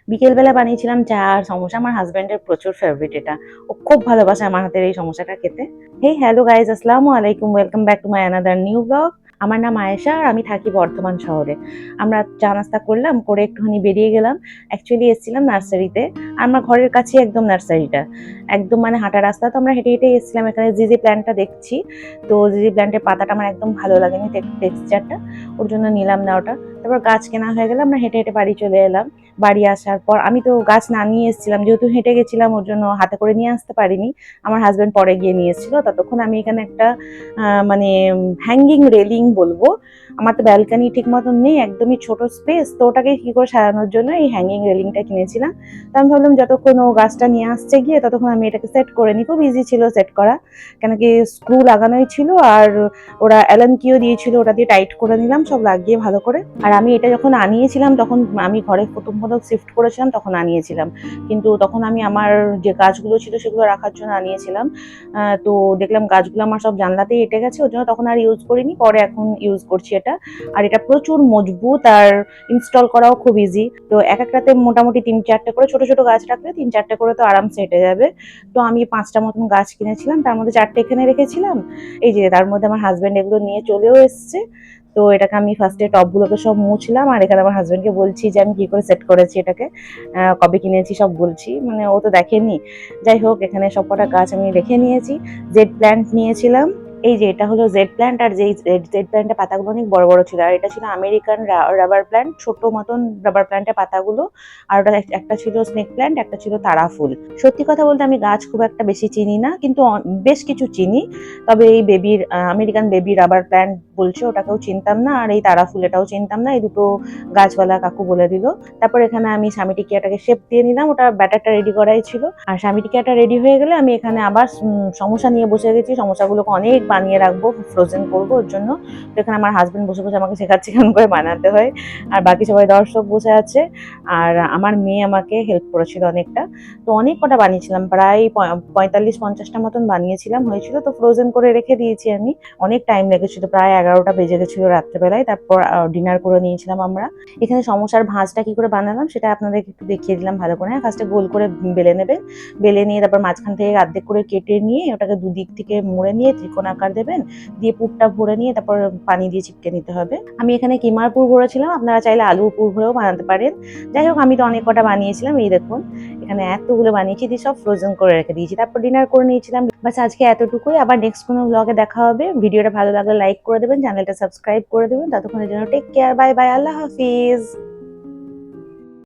বিকেলবেলা বানিয়েছিলাম চা আর সমোসা। আমার হাজব্যান্ডের প্রচুর ফেভারিট এটা। ও খুব ভালোবাসে আমার হাতের এই সমোসাটা খেতে। হেই হ্যালো গাইজ, আসসালামু আলাইকুম, welcome back to my another new blog. আমার নাম আয়েশা আর আমি থাকি বর্ধমান শহরে। আমরা চা নাস্তা করলাম, করে একটুখানি বেরিয়ে গেলাম। অ্যাকচুয়ালি এসেছিলাম নার্সারিতে। আমার ঘরের কাছেই একদম নার্সারিটা, একদম মানে হাঁটা রাস্তা। তো আমরা হেঁটে হেঁটে এসেছিলাম। এখানে জিজি প্ল্যান্টটা দেখছি, তো জিজি প্ল্যান্টের পাতাটা আমার একদম ভালো লাগেনি টেক্সচারটা, ওর জন্য নিলাম না ওটা। তারপর গাছ কেনা হয়ে গেলে আমরা হেঁটে হেঁটে বাড়ি চলে এলাম। বাড়ি আসার পর আমি তো গাছ না নিয়ে এসেছিলাম, যেহেতু হেঁটে গেছিলাম ওর জন্য হাতে করে নিয়ে আসতে পারিনি। আমার হাজব্যান্ড পরে গিয়ে নিয়ে এসেছিল। ততক্ষণ আমি এখানে একটা মানে হ্যাঙ্গিং রেলিং বলবো, আমার তো ব্যালকানি ঠিক মতন নেই, একদমই ছোট স্পেস, তো ওটাকে কি করে সারানোর জন্য এই হ্যাঙ্গিং রেলিংটা কিনেছিলাম। তো আমি ভাবলাম যতক্ষণ ও গাছটা নিয়ে আসছে গিয়ে ততক্ষণ আমি এটাকে সেট করে নিই। খুব ইজি ছিল সেট করা, কেন কি স্ক্রু লাগানোই ছিল আর ওরা অ্যালান কিও দিয়েছিল, ওটা দিয়ে টাইট করে নিলাম সব লাগিয়ে ভালো করে। আর আমি এটা যখন আনিয়েছিলাম তখন আমি ঘরে প্রথম প্রথম শিফট করেছিলাম, তখন আনিয়েছিলাম। কিন্তু তখন আমি আমার যে গাছগুলো ছিল সেগুলো রাখার জন্য আনিয়েছিলাম। তো দেখলাম গাছগুলো আমার সব জানলাতেই এঁটে গেছে, ওর জন্য তখন আর ইউজ করিনি, পরে এখন ইউজ করছি এটা। আর এটা প্রচুর মজবুত আর ইনস্টল করাও খুব ইজি। তো এক একটাতে মোটামুটি 3-4টে করে ছোট ছোট গাছ রাখলে 3-4টে করে তো আরামসে এঁটে যাবে। তো আমি 5টা মতন গাছ কিনেছিলাম, তার মধ্যে 4টে এখানে রেখেছিলাম। এই যে তার মধ্যে আমার হাজব্যান্ড এগুলো নিয়ে চলেও এসছে। তো এটাকে আমি ফার্স্টে টবগুলোকে সব মুছলাম, আর এখানে আমার হাজব্যান্ডকে বলছি যে আমি কি করে সেট করেছি এটাকে, কবে কিনেছি সব বলছি, মানে ও তো দেখেনি। যাই হোক, এখানে সবকটা গাছ আমি রেখে নিয়েছি। জেড প্ল্যান্ট নিয়েছিলাম। এই যে এটা হলো জেড প্ল্যান্ট, আর যেই জেড প্ল্যান্টের পাতাগুলো অনেক বড় বড় ছিল, আর এটা ছিল আমেরিকান রাবার প্ল্যান্ট, ছোট মতন রাবার প্ল্যান্টের পাতাগুলো। আর ওটা একটা ছিল স্নেক প্ল্যান্ট, একটা ছিল তারা ফুল। সত্যি কথা বলতে আমি গাছ খুব একটা বেশি চিনি না, কিন্তু বেশ কিছু চিনি। তবে এই বেবির আমেরিকান বেবি রাবার প্ল্যান্ট বলছে, ওটাকেও চিনতাম না, আর এই তারা ফুল এটাও চিনতাম না। এই দুটো গাছওয়ালা কাকু বলে দিল। তারপর এখানে আমি স্বামী টিকিয়াটাকে শেপ দিয়ে নিলাম, ওটা ব্যাটারটা রেডি করাই ছিল। আর স্বামী টিকিয়াটা রেডি হয়ে গেলে আমি এখানে আবার সমোসা নিয়ে বসে গেছি। সমোসাগুলোকে অনেক বানিয়ে রাখবো, ফ্রোজেন করবো ওর জন্য। তো এখানে আমার হাজবেন্ড বসে বসে আমাকে শেখাচ্ছে কেমন করে বানাতে হয়, আর বাকি সবাই দর্শক বসে আছে। আর আমার মেয়ে আমাকে হেল্প করেছিল অনেকটা। তো অনেক কটা বানিয়েছিলাম, প্রায় 45-50টা মতন বানিয়েছিলাম, হয়েছিল। তো ফ্রোজেন করে রেখে দিয়েছি আমি। অনেক টাইম লেগেছিল, প্রায় 11টা বেজে গেছিল রাত্রেবেলায়। তারপর ডিনার করে নিয়েছিলাম আমরা। এখানে সমোসার ভাঁজটা কি করে বানালাম সেটা আপনাদেরকে একটু দেখিয়ে দিলাম ভালো করে। ফার্স্টে গোল করে বেলে নেবেন, বেলে নিয়ে তারপর মাঝখান থেকে অর্ধেক করে কেটে নিয়ে ওটাকে দুদিক থেকে মুড়ে নিয়ে ত্রিকোণ আকার দেবেন, দিয়ে পুরটা ভরে নিয়ে তারপর পানি দিয়ে চিপকে নিতে হবে। আমি এখানে কিমার পুর ভরেছিলাম, আপনারা চাইলে আলুর পুর ভরেও বানাতে পারেন। যাই হোক, আমি তো অনেক কটা বানিয়েছিলাম। এই দেখুন এখানে এতগুলো বানিয়েছি, দিয়ে সব ফ্রোজেন করে রেখে দিয়েছি। তারপর ডিনার করে নিয়েছিলাম। বাস আজকে এতটুকুই, আবার নেক্সট কোনো ব্লগে দেখা হবে। ভিডিওটা ভালো লাগলে লাইক করে দেবেন, চ্যানেলটা সাবস্ক্রাইব করে দেবেন। ততক্ষণের জন্য টেক কেয়ার, বাই বাই, আল্লাহ হাফিজ।